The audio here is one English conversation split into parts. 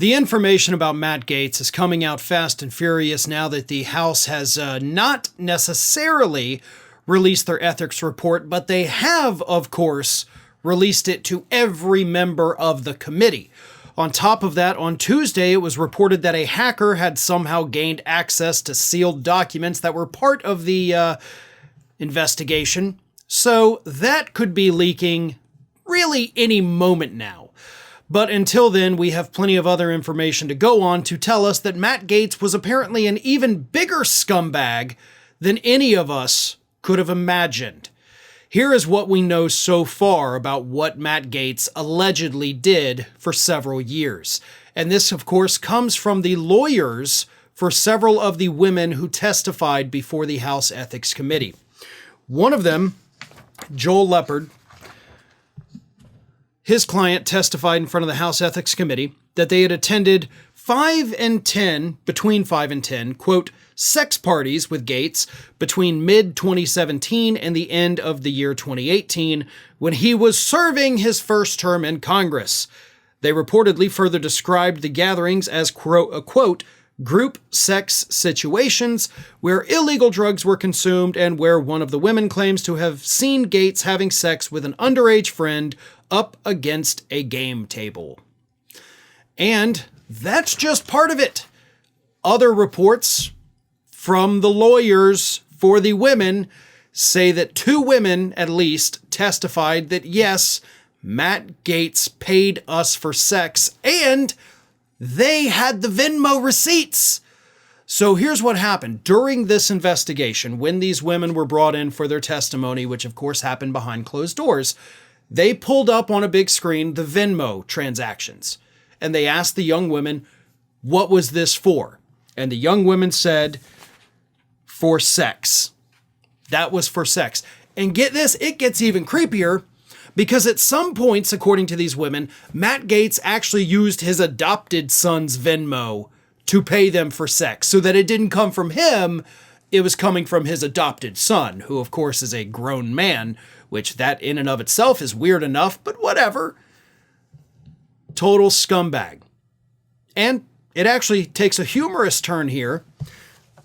The information about Matt Gaetz is coming out fast and furious now that the House has not necessarily released their ethics report, but they have, of course, released it to every member of the committee. On top of that, on Tuesday, it was reported that a hacker had somehow gained access to sealed documents that were part of the investigation. So that could be leaking really any moment now. But until then, we have plenty of other information to go on to tell us that Matt Gaetz was apparently an even bigger scumbag than any of us could have imagined. Here is what we know so far about what Matt Gaetz allegedly did for several years. And this, of course, comes from the lawyers for several of the women who testified before the House Ethics Committee. One of them, Joel Leopard, his client testified in front of the House Ethics Committee that they had attended between 5 and 10, quote, sex parties with Gaetz between mid-2017 and the end of the year 2018 when he was serving his first term in Congress. They reportedly further described the gatherings as, quote, group sex situations where illegal drugs were consumed and where one of the women claims to have seen Gaetz having sex with an underage friend up against a game table. And that's just part of it. Other reports from the lawyers for the women say that 2 women, at least, testified that yes, Matt Gaetz paid us for sex and they had the Venmo receipts. So here's what happened. During this investigation, when these women were brought in for their testimony, which of course happened behind closed doors, they pulled up on a big screen the Venmo transactions. And they asked the young women, what was this for? And the young women said, for sex. That was for sex. And get this, it gets even creepier because at some points, according to these women, Matt Gaetz actually used his adopted son's Venmo to pay them for sex so that it didn't come from him. It was coming from his adopted son, who of course is a grown man, which that in and of itself is weird enough, but whatever. Total scumbag. And it actually takes a humorous turn here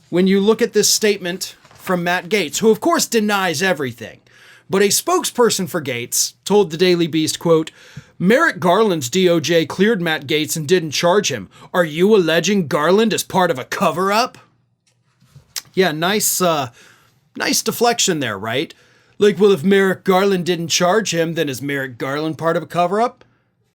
when you look at this statement from Matt Gaetz, who of course denies everything. But a spokesperson for Gaetz told the Daily Beast, quote, Merrick Garland's DOJ cleared Matt Gaetz and didn't charge him. Are you alleging Garland is part of a cover-up? Yeah, nice deflection there, right? Like, well, if Merrick Garland didn't charge him, then is Merrick Garland part of a cover-up?